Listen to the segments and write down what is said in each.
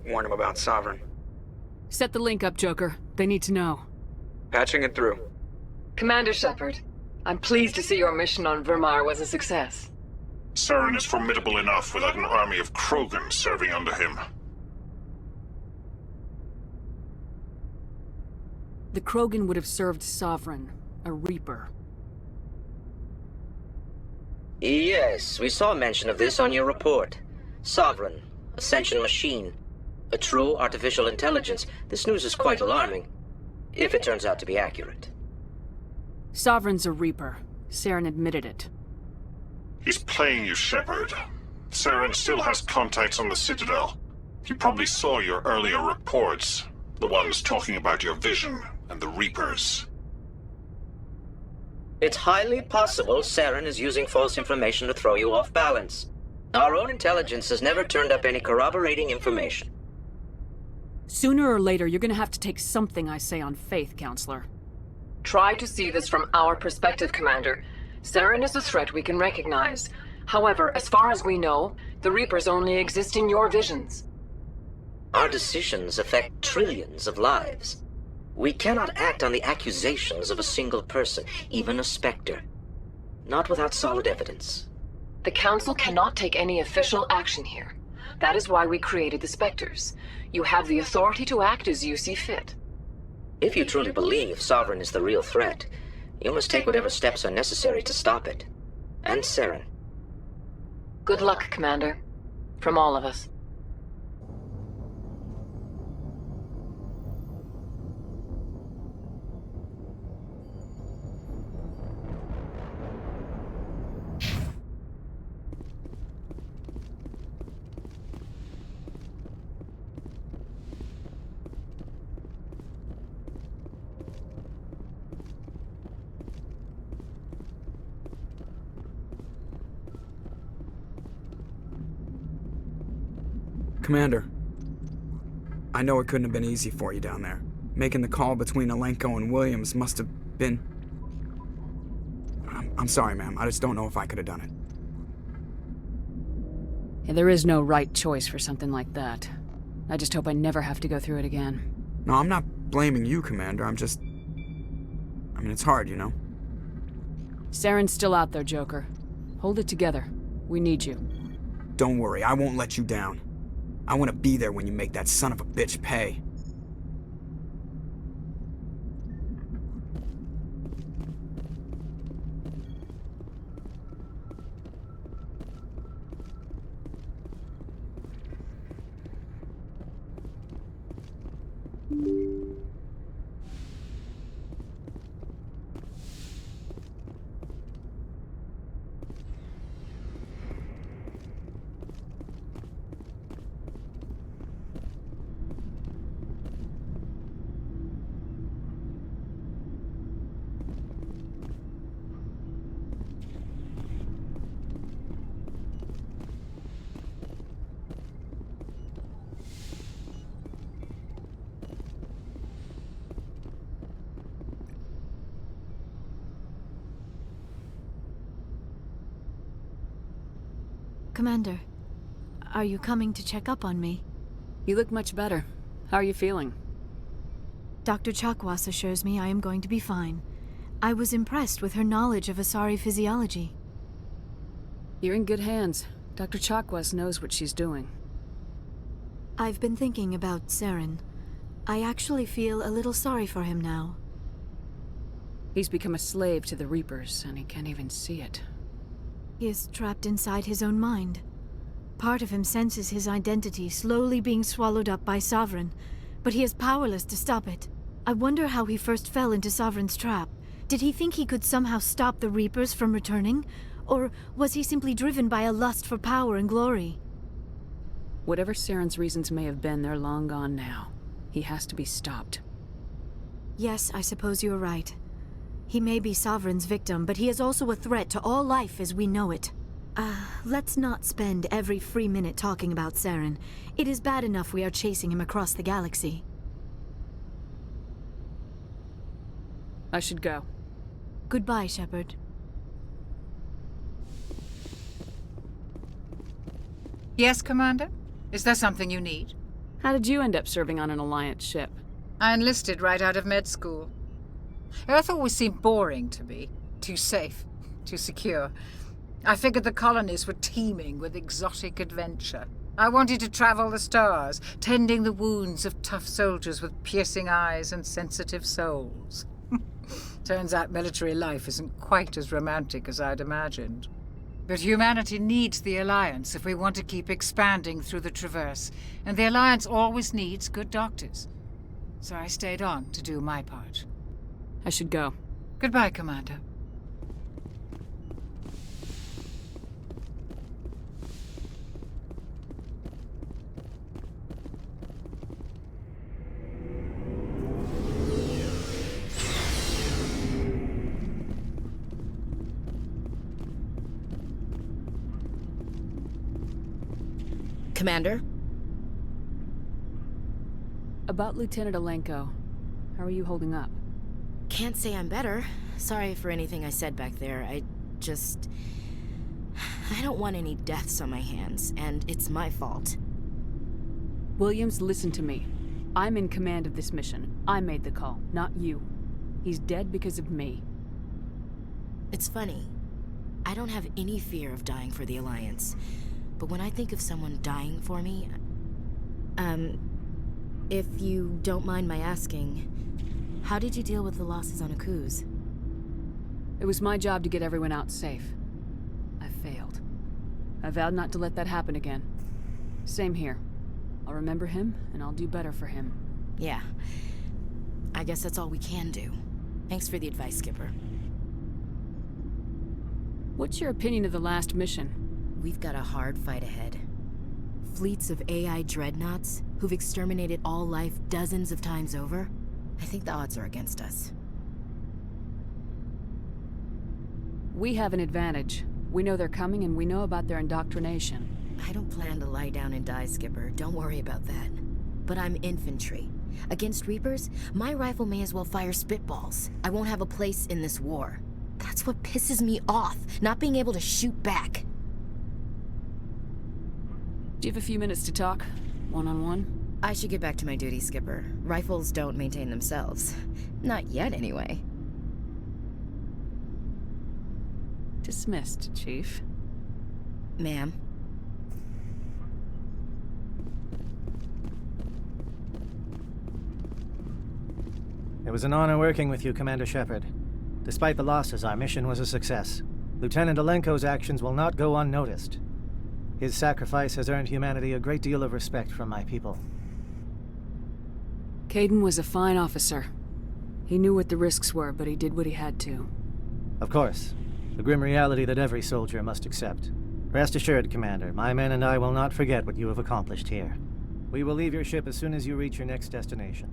Warn him about Sovereign. Set the link up, Joker. They need to know. Patching it through. Commander Shepard, I'm pleased to see your mission on Vermar was a success. Saren is formidable enough without an army of Krogan serving under him. The Krogan would have served Sovereign, a Reaper. Yes, we saw mention of this on your report. Sovereign, Ascension machine, a true artificial intelligence. This news is quite alarming, if it turns out to be accurate. Sovereign's a Reaper. Saren admitted it. He's playing you, Shepard. Saren still has contacts on the Citadel. He probably saw your earlier reports, the ones talking about your vision and the Reapers. It's highly possible Saren is using false information to throw you off balance. Our own intelligence has never turned up any corroborating information. Sooner or later, you're gonna have to take something I say on faith, Counselor. Try to see this from our perspective, Commander. Saren is a threat we can recognize. However, as far as we know, the Reapers only exist in your visions. Our decisions affect trillions of lives. We cannot act on the accusations of a single person, even a Spectre. Not without solid evidence. The Council cannot take any official action here. That is why we created the Spectres. You have the authority to act as you see fit. If you truly believe Sovereign is the real threat, you must take whatever steps are necessary to stop it. And Saren. Good luck, Commander. From all of us. Commander, I know it couldn't have been easy for you down there. Making the call between Alenko and Williams must have been... I'm sorry, ma'am. I just don't know if I could have done it. Yeah, there is no right choice for something like that. I just hope I never have to go through it again. No, I'm not blaming you, Commander. I'm just... it's hard, you know? Saren's still out there, Joker. Hold it together. We need you. Don't worry, I won't let you down. I want to be there when you make that son of a bitch pay. Commander, are you coming to check up on me? You look much better. How are you feeling? Dr. Chakwas assures me I am going to be fine. I was impressed with her knowledge of Asari physiology. You're in good hands. Dr. Chakwas knows what she's doing. I've been thinking about Saren. I actually feel a little sorry for him now. He's become a slave to the Reapers, and he can't even see it. He is trapped inside his own mind. Part of him senses his identity slowly being swallowed up by Sovereign, but he is powerless to stop it. I wonder how he first fell into Sovereign's trap. Did he think he could somehow stop the Reapers from returning? Or was he simply driven by a lust for power and glory? Whatever Saren's reasons may have been, they're long gone now. He has to be stopped. Yes, I suppose you're right. He may be Sovereign's victim, but he is also a threat to all life as we know it. Let's not spend every free minute talking about Saren. It is bad enough we are chasing him across the galaxy. I should go. Goodbye, Shepard. Yes, Commander? Is there something you need? How did you end up serving on an Alliance ship? I enlisted right out of med school. Earth always seemed boring to me. Too safe, too secure. I figured the colonies were teeming with exotic adventure. I wanted to travel the stars, tending the wounds of tough soldiers with piercing eyes and sensitive souls. Turns out military life isn't quite as romantic as I'd imagined. But humanity needs the Alliance if we want to keep expanding through the Traverse, and the Alliance always needs good doctors. So I stayed on to do my part. I should go. Goodbye, Commander. Commander? About Lieutenant Alenko. How are you holding up? Can't say I'm better. Sorry for anything I said back there. I don't want any deaths on my hands, and it's my fault. Williams, listen to me. I'm in command of this mission. I made the call, not you. He's dead because of me. It's funny. I don't have any fear of dying for the Alliance. But when I think of someone dying for me... if you don't mind my asking, how did you deal with the losses on Akuz? It was my job to get everyone out safe. I failed. I vowed not to let that happen again. Same here. I'll remember him, and I'll do better for him. Yeah. I guess that's all we can do. Thanks for the advice, Skipper. What's your opinion of the last mission? We've got a hard fight ahead. Fleets of AI dreadnoughts who've exterminated all life dozens of times over. I think the odds are against us. We have an advantage. We know they're coming and we know about their indoctrination. I don't plan to lie down and die, Skipper. Don't worry about that. But I'm infantry. Against Reapers, my rifle may as well fire spitballs. I won't have a place in this war. That's what pisses me off, not being able to shoot back. Do you have a few minutes to talk? One-on-one? I should get back to my duty, Skipper. Rifles don't maintain themselves. Not yet, anyway. Dismissed, Chief. Ma'am. It was an honor working with you, Commander Shepard. Despite the losses, our mission was a success. Lieutenant Alenko's actions will not go unnoticed. His sacrifice has earned humanity a great deal of respect from my people. Caden was a fine officer. He knew what the risks were, but he did what he had to. Of course. The grim reality that every soldier must accept. Rest assured, Commander, my men and I will not forget what you have accomplished here. We will leave your ship as soon as you reach your next destination.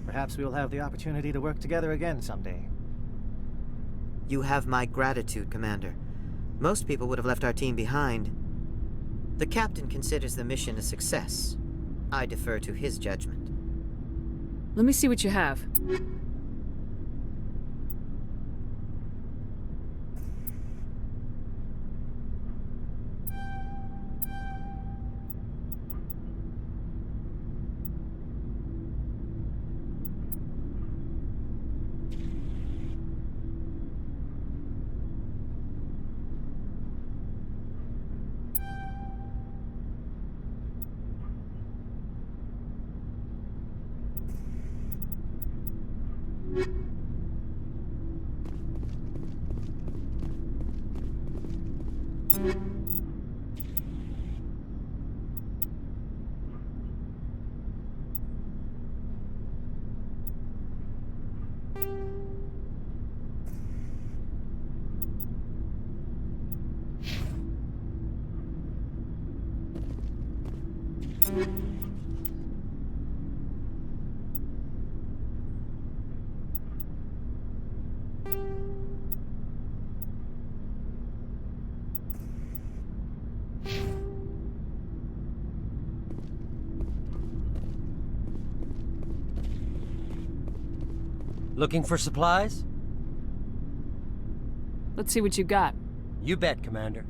Perhaps we will have the opportunity to work together again someday. You have my gratitude, Commander. Most people would have left our team behind. The captain considers the mission a success. I defer to his judgment. Let me see what you have. Looking for supplies? Let's see what you got. You bet, Commander.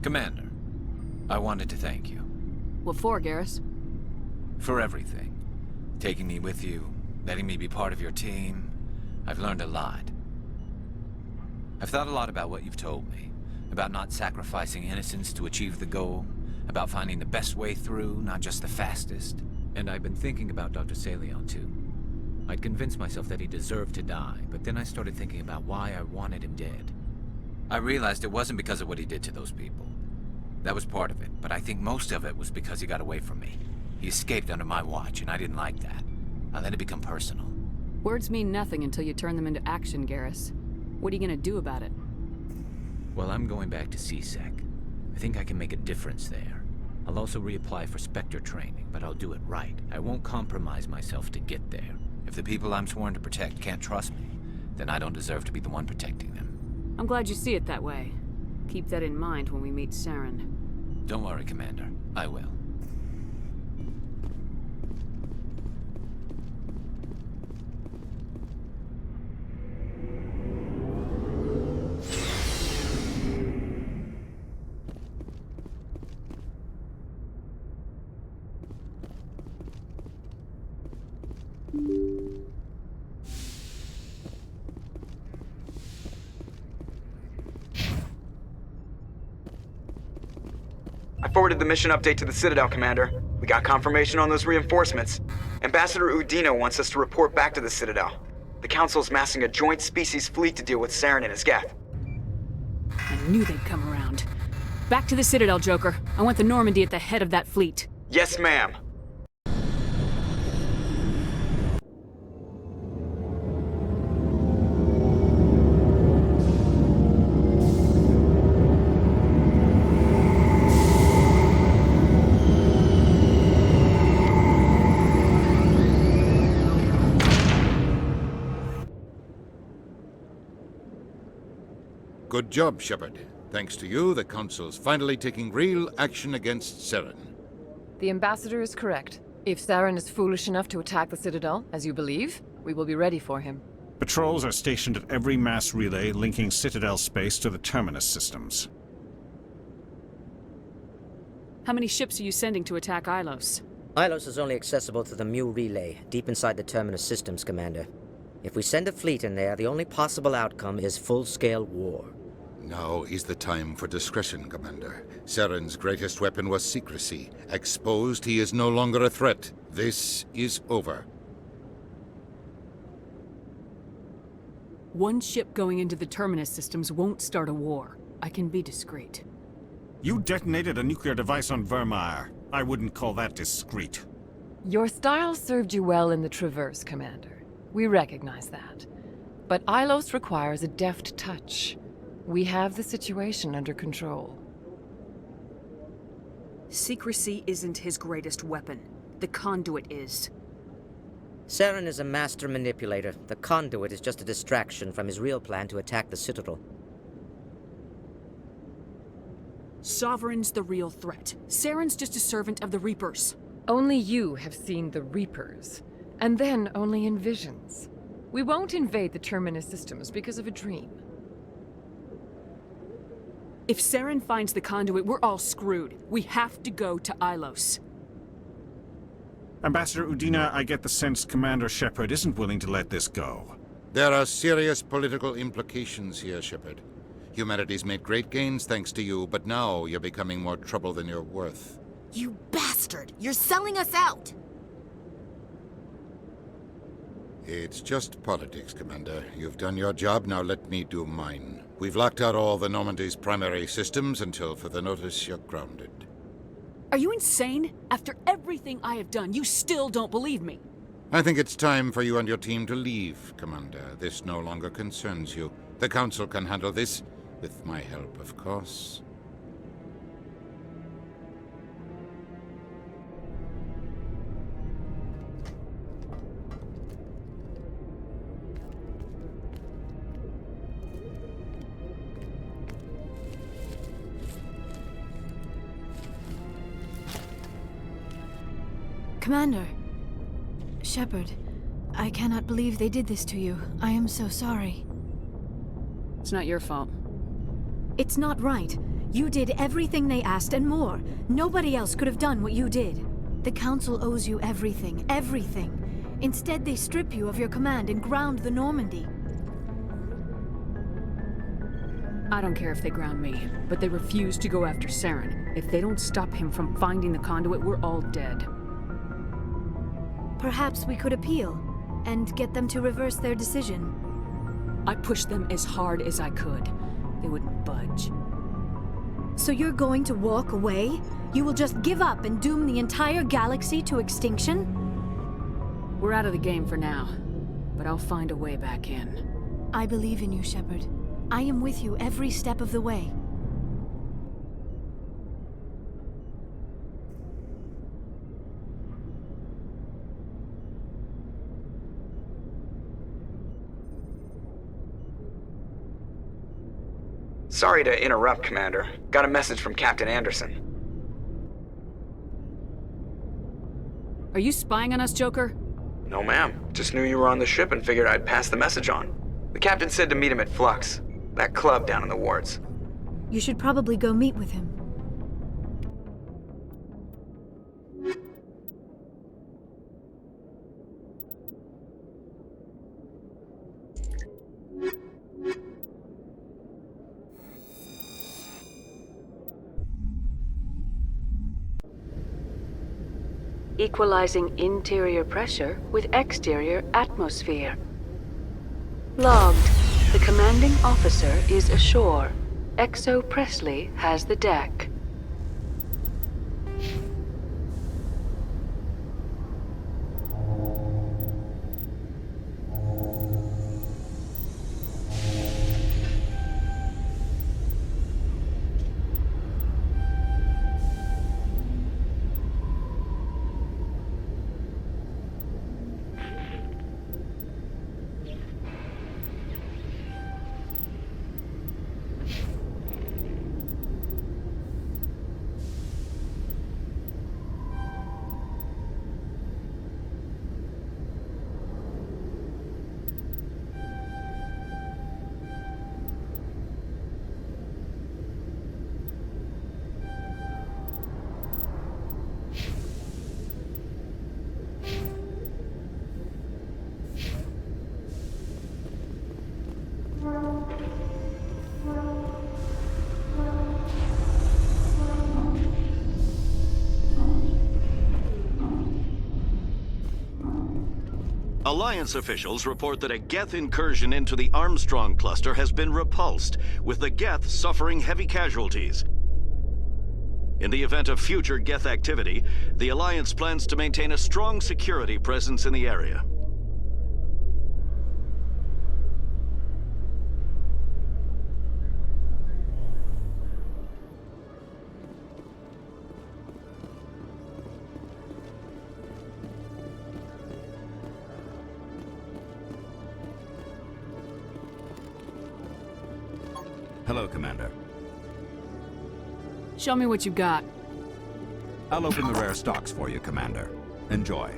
Commander, I wanted to thank you. What for, Garrus? For everything. Taking me with you, letting me be part of your team. I've learned a lot. I've thought a lot about what you've told me. About not sacrificing innocence to achieve the goal. About finding the best way through, not just the fastest. And I've been thinking about Dr. Saleon, too. I'd convinced myself that he deserved to die, but then I started thinking about why I wanted him dead. I realized it wasn't because of what he did to those people. That was part of it, but I think most of it was because he got away from me. He escaped under my watch, and I didn't like that. I let it become personal. Words mean nothing until you turn them into action, Garrus. What are you gonna do about it? Well, I'm going back to C-Sec. I think I can make a difference there. I'll also reapply for Spectre training, but I'll do it right. I won't compromise myself to get there. If the people I'm sworn to protect can't trust me, then I don't deserve to be the one protecting them. I'm glad you see it that way. Keep that in mind when we meet Saren. Don't worry, Commander. I will. I forwarded the mission update to the Citadel, Commander. We got confirmation on those reinforcements. Ambassador Udina wants us to report back to the Citadel. The Council's massing a joint species fleet to deal with Saren and his Geth. I knew they'd come around. Back to the Citadel, Joker. I want the Normandy at the head of that fleet. Yes, ma'am. Good job, Shepard. Thanks to you, the Council's finally taking real action against Saren. The Ambassador is correct. If Saren is foolish enough to attack the Citadel, as you believe, we will be ready for him. Patrols are stationed at every mass relay linking Citadel space to the Terminus systems. How many ships are you sending to attack Ilos? Ilos is only accessible to the Mu relay, deep inside the Terminus systems, Commander. If we send a fleet in there, the only possible outcome is full-scale war. Now is the time for discretion, Commander. Saren's greatest weapon was secrecy. Exposed, he is no longer a threat. This is over. One ship going into the Terminus systems won't start a war. I can be discreet. You detonated a nuclear device on Vermeer. I wouldn't call that discreet. Your style served you well in the Traverse, Commander. We recognize that. But Ilos requires a deft touch. We have the situation under control. Secrecy isn't his greatest weapon. The conduit is. Saren is a master manipulator. The conduit is just a distraction from his real plan to attack the Citadel. Sovereign's the real threat. Saren's just a servant of the Reapers. Only you have seen the Reapers, and then only in visions. We won't invade the Terminus systems because of a dream. If Saren finds the conduit, we're all screwed. We have to go to Ilos. Ambassador Udina, I get the sense Commander Shepard isn't willing to let this go. There are serious political implications here, Shepard. Humanity's made great gains thanks to you, but now you're becoming more trouble than you're worth. You bastard! You're selling us out! It's just politics, Commander. You've done your job, now let me do mine. We've locked out all the Normandy's primary systems until further notice you're grounded. Are you insane? After everything I have done, you still don't believe me. I think it's time for you and your team to leave, Commander. This no longer concerns you. The Council can handle this, with my help, of course. Commander. Shepard, I cannot believe they did this to you. I am so sorry. It's not your fault. It's not right. You did everything they asked and more. Nobody else could have done what you did. The Council owes you everything, everything. Instead, they strip you of your command and ground the Normandy. I don't care if they ground me, but they refuse to go after Saren. If they don't stop him from finding the conduit, we're all dead. Perhaps we could appeal, and get them to reverse their decision. I pushed them as hard as I could. They wouldn't budge. So you're going to walk away? You will just give up and doom the entire galaxy to extinction? We're out of the game for now. but I'll find a way back in. I believe in you, Shepard. I am with you every step of the way. Sorry to interrupt, Commander. Got a message from Captain Anderson. Are you spying on us, Joker? No, ma'am. Just knew you were on the ship and figured I'd pass the message on. The captain said to meet him at Flux, that club down in the wards. You should probably go meet with him. Equalizing interior pressure with exterior atmosphere. Logged. The commanding officer is ashore. Exo Presley has the deck. Alliance officials report that a Geth incursion into the Armstrong cluster has been repulsed, with the Geth suffering heavy casualties. In the event of future Geth activity, the Alliance plans to maintain a strong security presence in the area. Hello, Commander. Show me what you got. I'll open the rare stocks for you, Commander. Enjoy.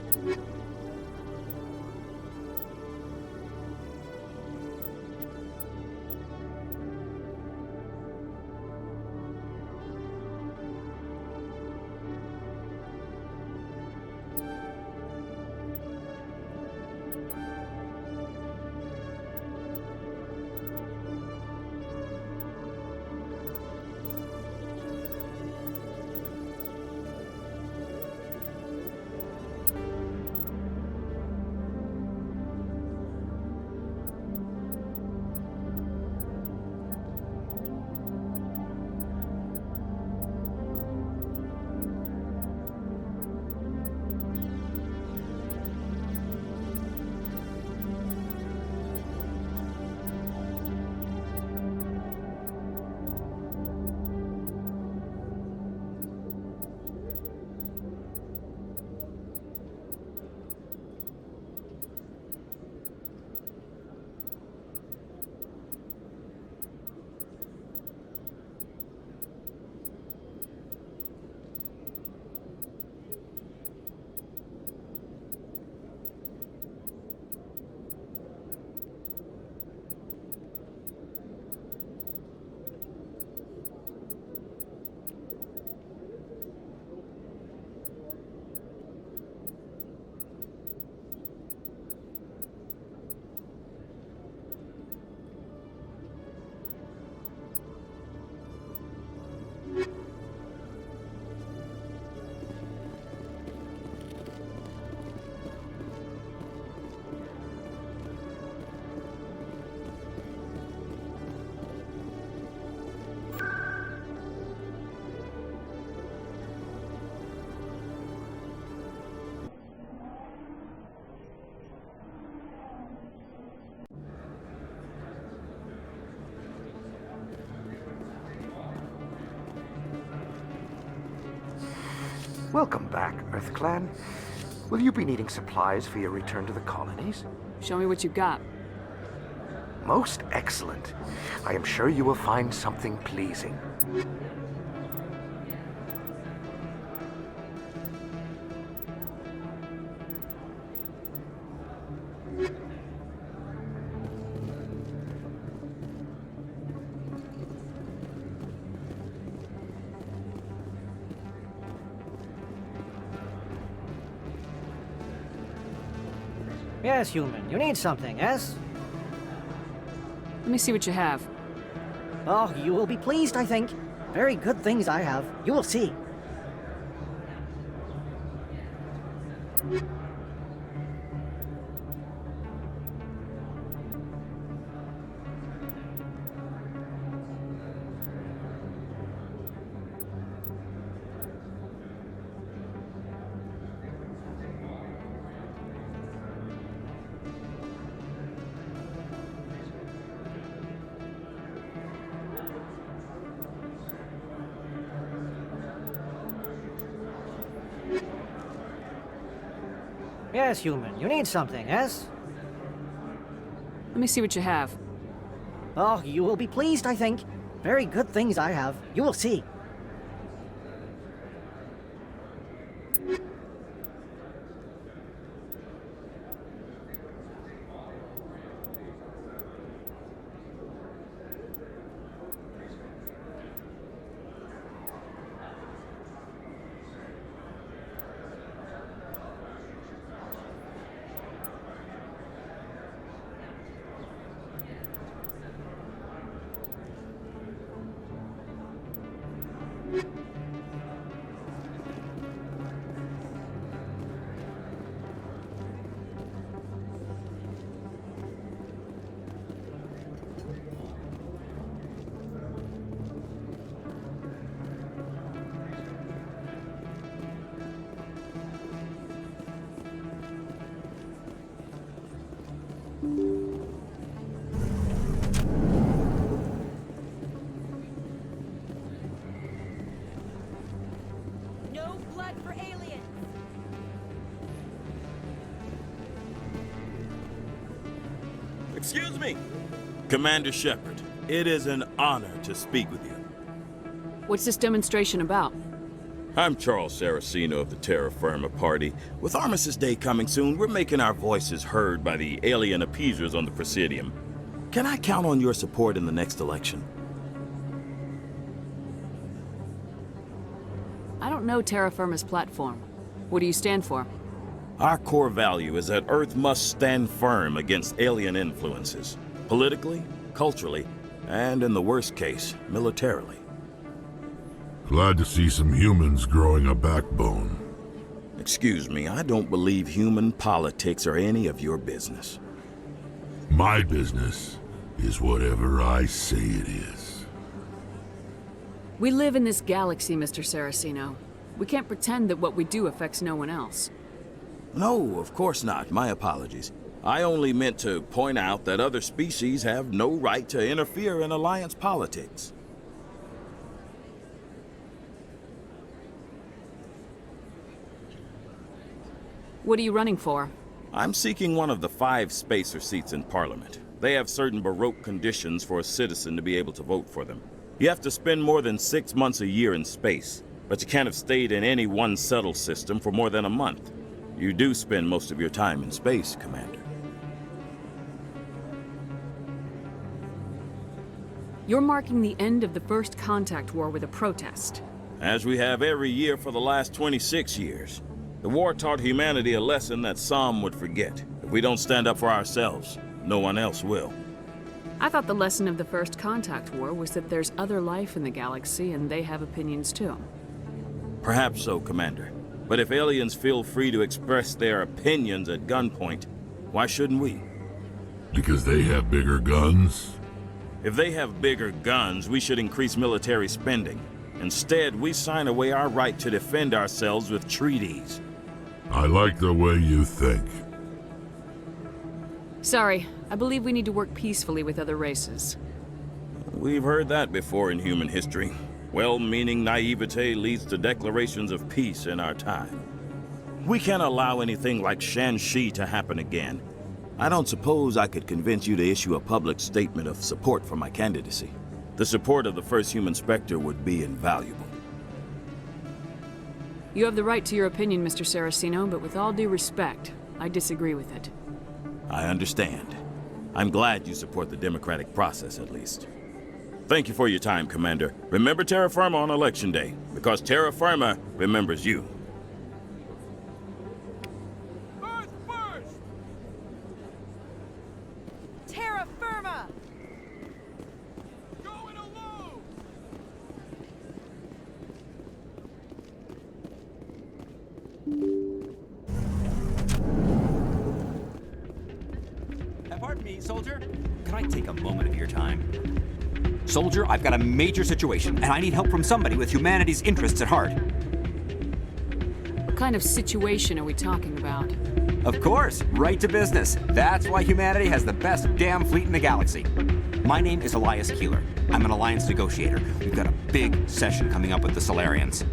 Welcome back, EarthClan. Will you be needing supplies for your return to the colonies? Show me what you've got. Most excellent. I am sure you will find something pleasing. Yes, human. You need something, yes? Let me see what you have. Oh, you will be pleased, I think. Very good things I have. You will see. Yes, human. You need something, yes? Let me see what you have. Oh, you will be pleased, I think. Very good things I have. You will see. No blood for aliens! Excuse me! Commander Shepard, it is an honor to speak with you. What's this demonstration about? I'm Charles Saraceno of the Terra Firma Party. With Armistice Day coming soon, we're making our voices heard by the alien appeasers on the Presidium. Can I count on your support in the next election? I don't know Terra Firma's platform. What do you stand for? Our core value is that Earth must stand firm against alien influences. Politically, culturally, and in the worst case, militarily. Glad to see some humans growing a backbone. Excuse me, I don't believe human politics are any of your business. My business is whatever I say it is. We live in this galaxy, Mr. Saraceno. We can't pretend that what we do affects no one else. No, of course not. My apologies. I only meant to point out that other species have no right to interfere in alliance politics. What are you running for? I'm seeking one of the 5 spacer seats in Parliament. They have certain Baroque conditions for a citizen to be able to vote for them. You have to spend more than 6 months a year in space, but you can't have stayed in any one settled system for more than a month. You do spend most of your time in space, Commander. You're marking the end of the First Contact War with a protest. As we have every year for the last 26 years. The war taught humanity a lesson that some would forget. If we don't stand up for ourselves, no one else will. I thought the lesson of the First Contact War was that there's other life in the galaxy and they have opinions too. Perhaps so, Commander. But if aliens feel free to express their opinions at gunpoint, why shouldn't we? Because they have bigger guns? If they have bigger guns, we should increase military spending. Instead, we sign away our right to defend ourselves with treaties. I like the way you think. Sorry, I believe we need to work peacefully with other races. We've heard that before in human history. Well-meaning naivete leads to declarations of peace in our time. We can't allow anything like Shanxi to happen again. I don't suppose I could convince you to issue a public statement of support for my candidacy. The support of the first human Spectre would be invaluable. You have the right to your opinion, Mr. Saraceno, but with all due respect, I disagree with it. I understand. I'm glad you support the democratic process, at least. Thank you for your time, Commander. Remember Terra Firma on Election Day, because Terra Firma remembers you. Terra Firma! Pardon me, soldier. Can I take a moment of your time? Soldier, I've got a major situation, and I need help from somebody with humanity's interests at heart. What kind of situation are we talking about? Of course, right to business. That's why humanity has the best damn fleet in the galaxy. My name is Elias Keeler. I'm an alliance negotiator. We've got a big session coming up with the Solarians.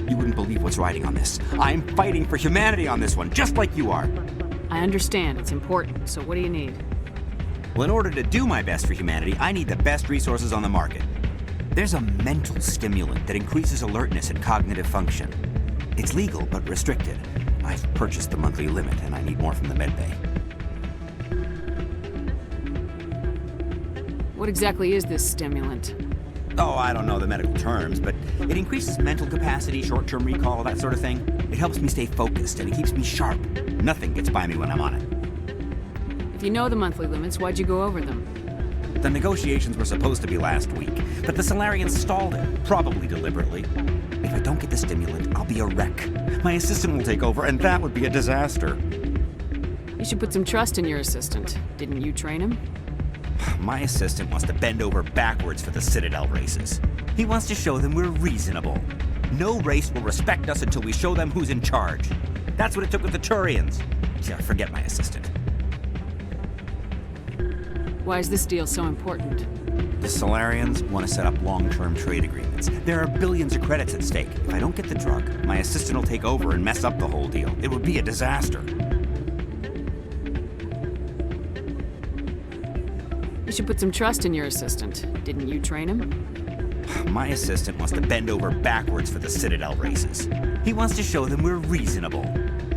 You wouldn't believe what's riding on this. I'm fighting for humanity on this one, just like you are. I understand. It's important. So what do you need? Well, in order to do my best for humanity, I need the best resources on the market. There's a mental stimulant that increases alertness and cognitive function. It's legal, but restricted. I've purchased the monthly limit, and I need more from the medbay. What exactly is this stimulant? Oh, I don't know the medical terms, but it increases mental capacity, short-term recall, that sort of thing. It helps me stay focused, and it keeps me sharp. Nothing gets by me when I'm on it. If you know the monthly limits, why'd you go over them? The negotiations were supposed to be last week, but the Solarians stalled it, probably deliberately. If I don't get the stimulant, I'll be a wreck. My assistant will take over, and that would be a disaster. You should put some trust in your assistant. Didn't you train him? My assistant wants to bend over backwards for the Citadel races. He wants to show them we're reasonable. No race will respect us until we show them who's in charge. That's what it took with the Turians. Yeah, forget my assistant. Why is this deal so important? The Solarians want to set up long-term trade agreements. There are billions of credits at stake. If I don't get the drug, my assistant will take over and mess up the whole deal. It would be a disaster. You should put some trust in your assistant. Didn't you train him? My assistant wants to bend over backwards for the Citadel races. He wants to show them we're reasonable.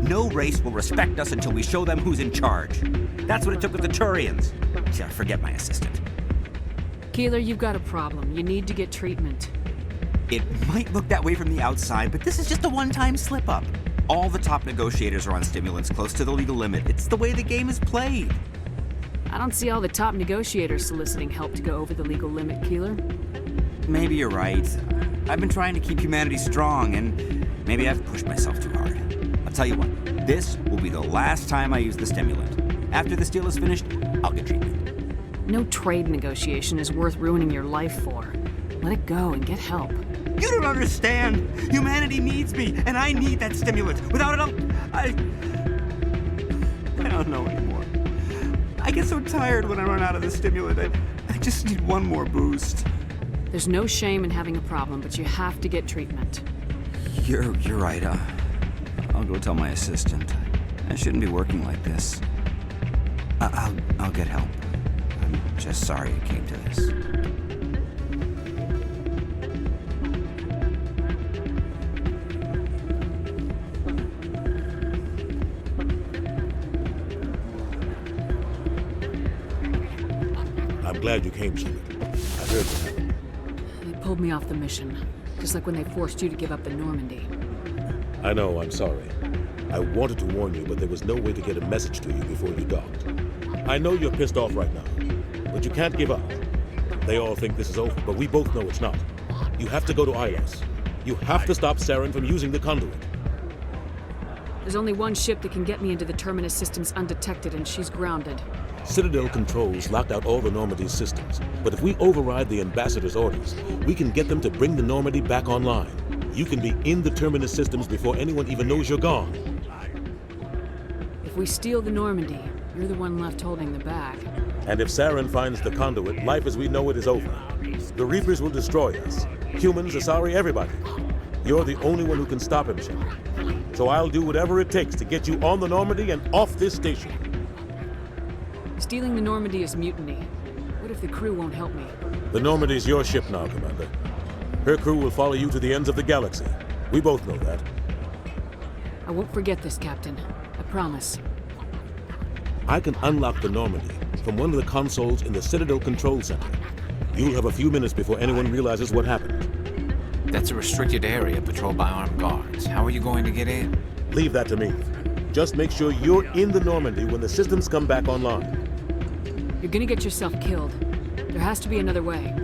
No race will respect us until we show them who's in charge. That's what it took with the Turians. Yeah, forget my assistant. Keeler, you've got a problem. You need to get treatment. It might look that way from the outside, but this is just a one-time slip-up. All the top negotiators are on stimulants close to the legal limit. It's the way the game is played. I don't see all the top negotiators soliciting help to go over the legal limit, Keeler. Maybe you're right. I've been trying to keep humanity strong, and maybe I've pushed myself too hard. I'll tell you what, this will be the last time I use the stimulant. After this deal is finished, I'll get treatment. No trade negotiation is worth ruining your life for. Let it go and get help. You don't understand! Humanity needs me, and I need that stimulant. Without it, I don't know anymore. I get so tired when I run out of the stimulant. I just need one more boost. There's no shame in having a problem, but you have to get treatment. You're right. I'll go tell my assistant. I shouldn't be working like this. I'll get help. I'm just sorry it came to this. I'm glad you came, Shepard. I heard what happened. They pulled me off the mission, just like when they forced you to give up the Normandy. I know, I'm sorry. I wanted to warn you, but there was no way to get a message to you before you docked. I know you're pissed off right now, but you can't give up. They all think this is over, but we both know it's not. You have to go to Ilos. You have to stop Saren from using the conduit. There's only one ship that can get me into the Terminus systems undetected, and she's grounded. Citadel controls locked out all the Normandy's systems, but if we override the Ambassador's orders, we can get them to bring the Normandy back online. You can be in the Terminus systems before anyone even knows you're gone. If we steal the Normandy, you're the one left holding the bag. And if Saren finds the conduit, life as we know it is over. The Reapers will destroy us, Humans, Asari, everybody. You're the only one who can stop him, Shepard. So I'll do whatever it takes to get you on the Normandy and off this station. Stealing the Normandy is mutiny. What if the crew won't help me? The Normandy's your ship now, Commander. Her crew will follow you to the ends of the galaxy. We both know that. I won't forget this, Captain. I promise. I can unlock the Normandy from one of the consoles in the Citadel Control Center. You'll have a few minutes before anyone realizes what happened. That's a restricted area patrolled by armed guards. How are you going to get in? Leave that to me. Just make sure you're in the Normandy when the systems come back online. You're gonna get yourself killed. There has to be another way.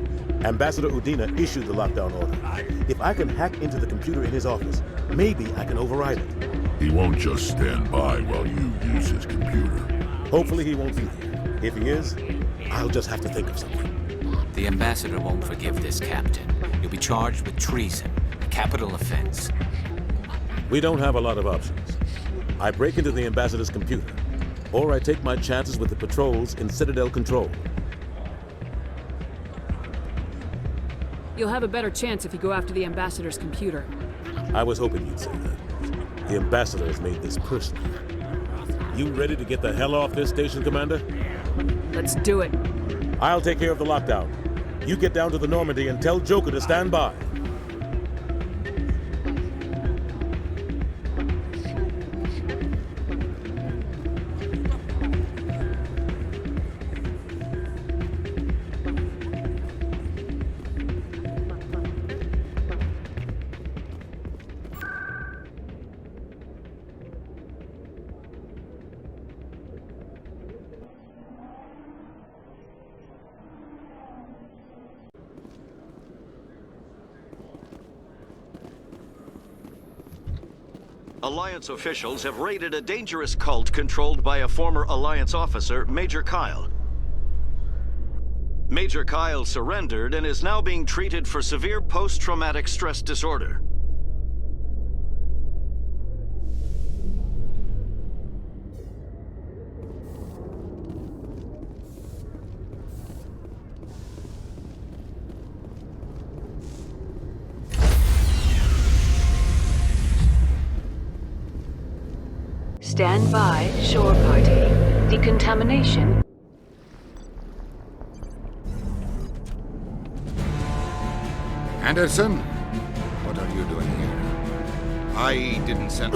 Ambassador Udina issued the lockdown order. If I can hack into the computer in his office, maybe I can override it. He won't just stand by while you use his computer. Hopefully he won't be here. If he is, I'll just have to think of something. The ambassador won't forgive this, Captain. You'll be charged with treason, a capital offense. We don't have a lot of options. I break into the ambassador's computer, or I take my chances with the patrols in Citadel Control. You'll have a better chance if you go after the ambassador's computer. I was hoping you'd say that. The ambassador has made this personal. You ready to get the hell off this station, Commander? Let's do it. I'll take care of the lockdown. You get down to the Normandy and tell Joker to stand by. Alliance officials have raided a dangerous cult controlled by a former Alliance officer, Major Kyle. Major Kyle surrendered and is now being treated for severe post-traumatic stress disorder. Stand by, shore party. Decontamination. Anderson? What are you doing here? I didn't send...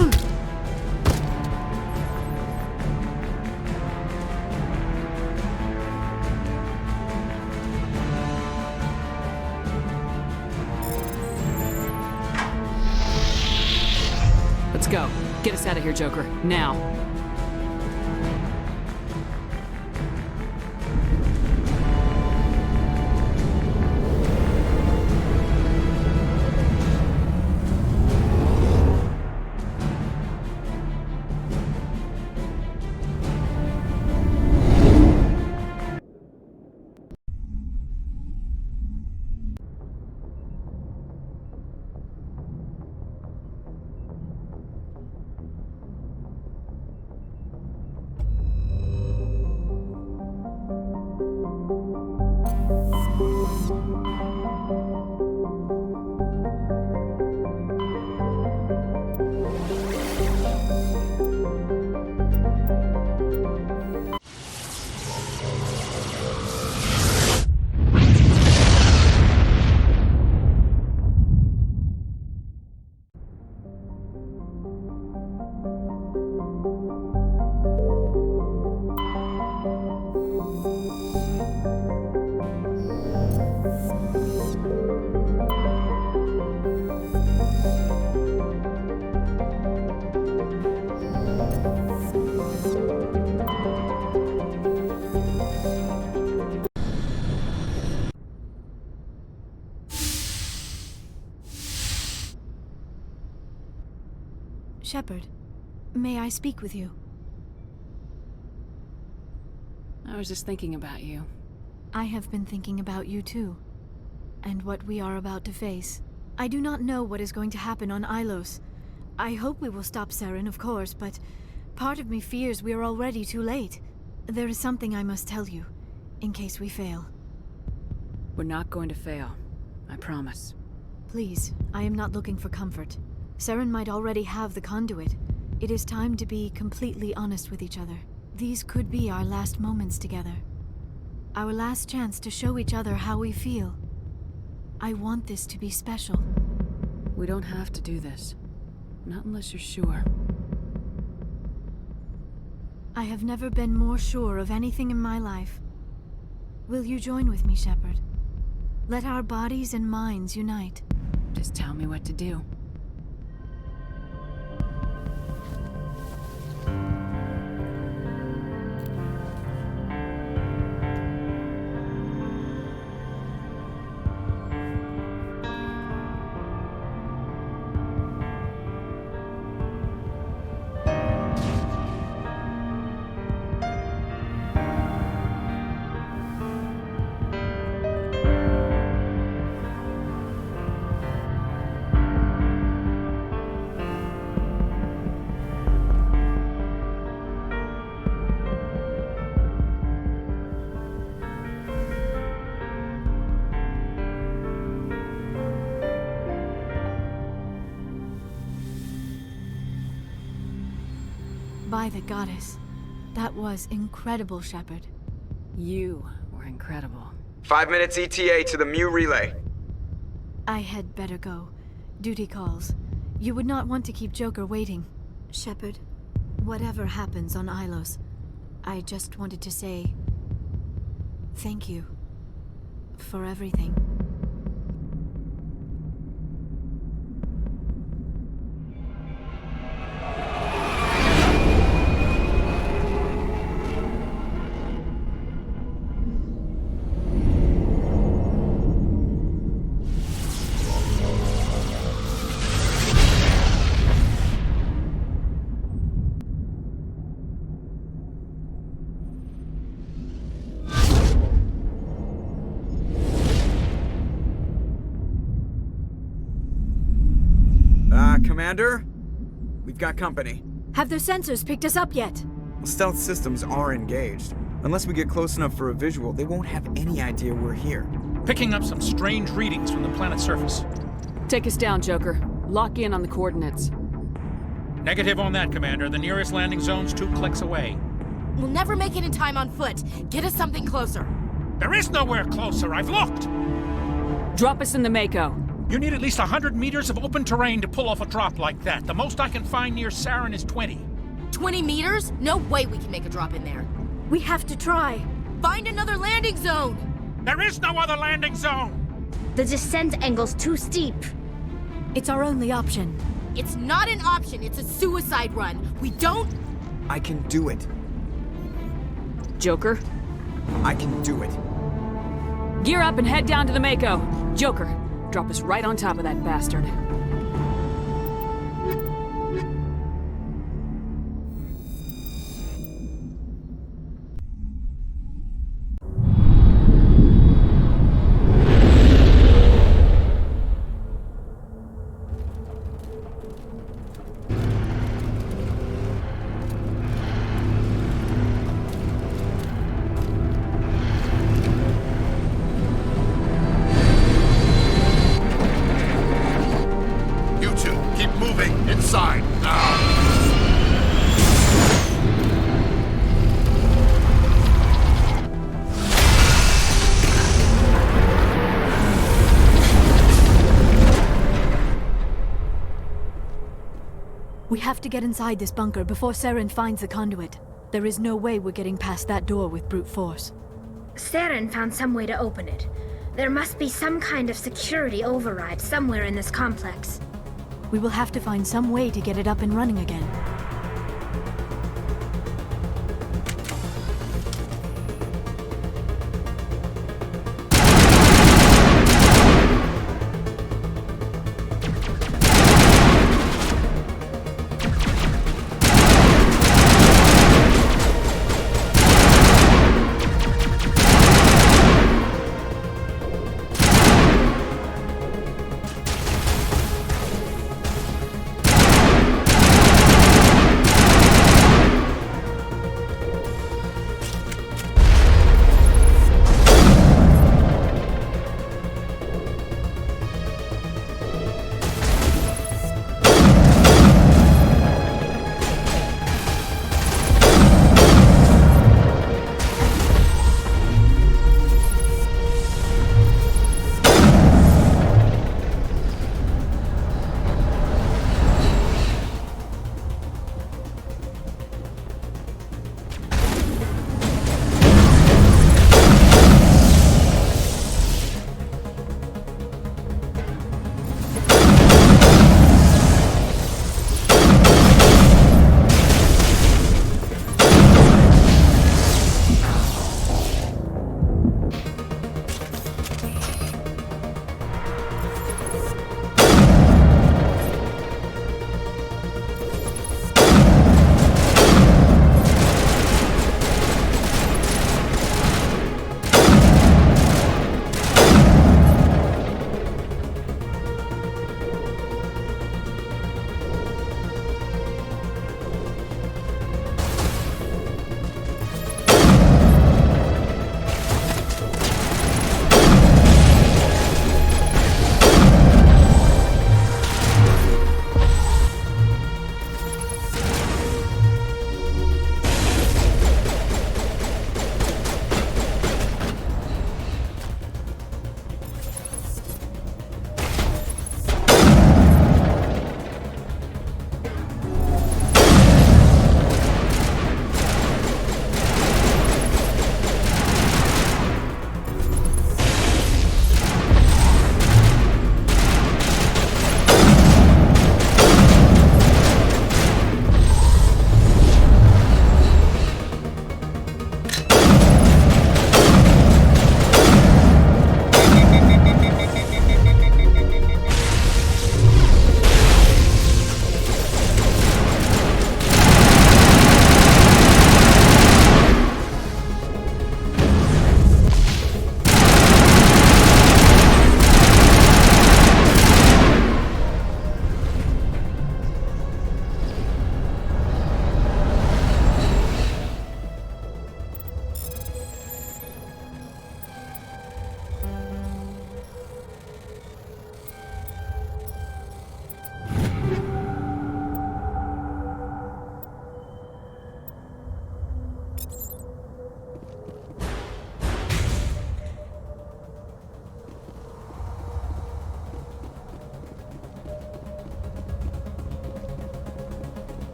Let's go. Get us out of here, Joker. Now. Shepard, may I speak with you? I was just thinking about you. I have been thinking about you too, and what we are about to face. I do not know what is going to happen on Ilos. I hope we will stop Saren, of course, but part of me fears we are already too late. There is something I must tell you, in case we fail. We're not going to fail. I promise. Please, I am not looking for comfort. Saren might already have the conduit. It is time to be completely honest with each other. These could be our last moments together. Our last chance to show each other how we feel. I want this to be special. We don't have to do this. Not unless you're sure. I have never been more sure of anything in my life. Will you join with me, Shepard? Let our bodies and minds unite. Just tell me what to do. By the goddess. That was incredible, Shepard. You were incredible. 5 minutes ETA to the Mu relay. I had better go. Duty calls. You would not want to keep Joker waiting. Shepard, whatever happens on Ilos, I just wanted to say thank you for everything. Commander? We've got company. Have their sensors picked us up yet? Stealth systems are engaged. Unless we get close enough for a visual, they won't have any idea we're here. Picking up some strange readings from the planet's surface. Take us down, Joker. Lock in on the coordinates. Negative on that, Commander. The nearest landing zone's 2 clicks away. We'll never make it in time on foot. Get us something closer. There is nowhere closer. I've looked. Drop us in the Mako. You need at least 100 meters of open terrain to pull off a drop like that. The most I can find near Saren is 20. 20 meters? No way we can make a drop in there. We have to try. Find another landing zone! There is no other landing zone! The descent angle's too steep. It's our only option. It's not an option, it's a suicide run. We don't... I can do it. Joker? I can do it. Gear up and head down to the Mako. Joker, drop us right on top of that bastard. We have to get inside this bunker before Saren finds the conduit. There is no way we're getting past that door with brute force. Saren found some way to open it. There must be some kind of security override somewhere in this complex. We will have to find some way to get it up and running again.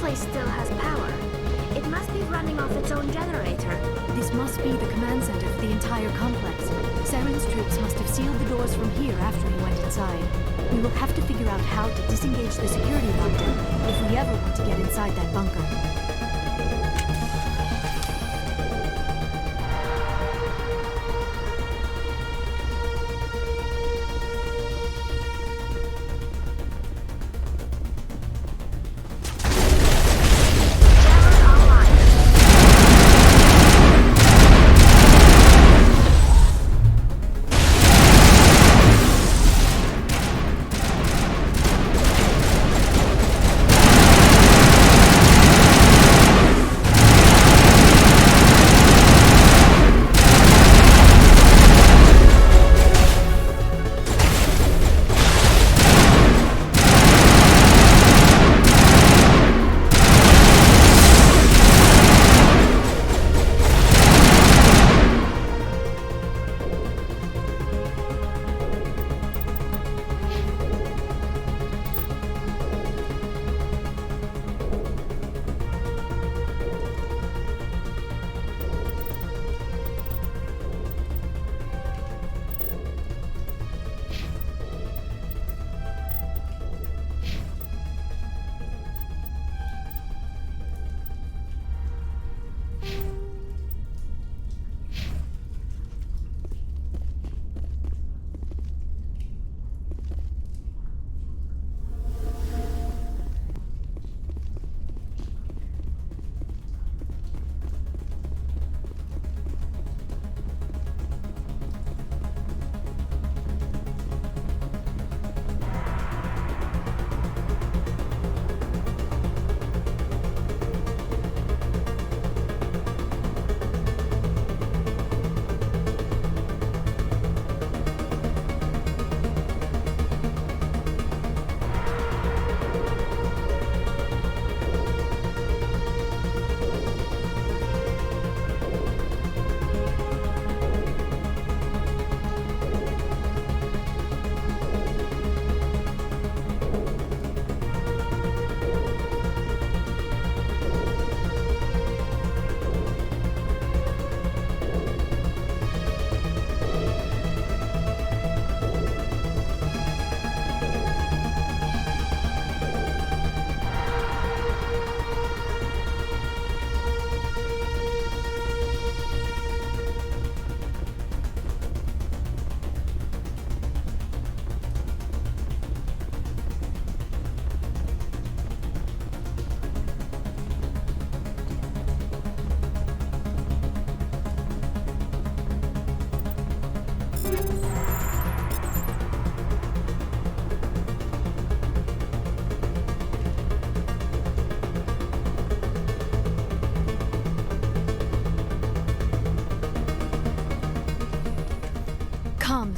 place still has power. It must be running off its own generator. This must be the command center for the entire complex. Saren's troops must have sealed the doors from here after he went inside. We will have to figure out how to disengage the security lockdown if we ever want to get inside that bunker.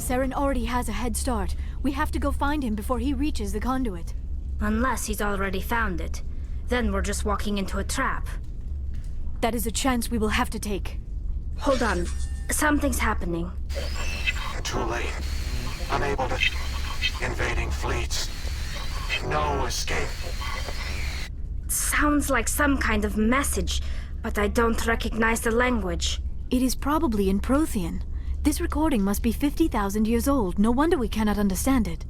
Saren already has a head start. We have to go find him before he reaches the conduit. Unless he's already found it. Then we're just walking into a trap. That is a chance we will have to take. Hold on. Something's happening. Too late. Unable to... Invading fleets. No escape. Sounds like some kind of message, but I don't recognize the language. It is probably in Prothean. This recording must be 50,000 years old. No wonder we cannot understand it.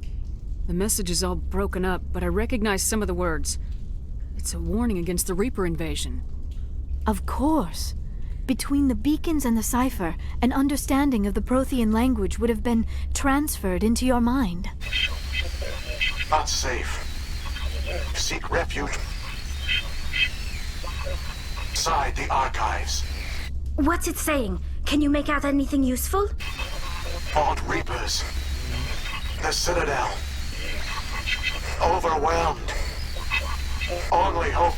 The message is all broken up, but I recognize some of the words. It's a warning against the Reaper invasion. Of course. Between the beacons and the cipher, an understanding of the Prothean language would have been transferred into your mind. Not safe. Seek refuge inside the archives. What's it saying? Can you make out anything useful? Fought Reapers. The Citadel. Overwhelmed. Only hope.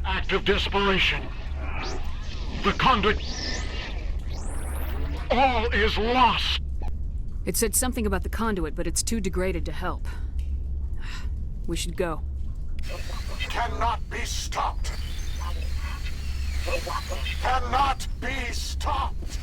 Act of desperation. The conduit. All is lost. It said something about the conduit, but it's too degraded to help. We should go. Cannot be stopped. Cannot be stopped.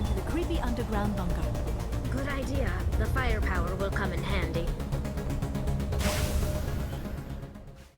into the creepy underground bunker. Good idea. The firepower will come in handy.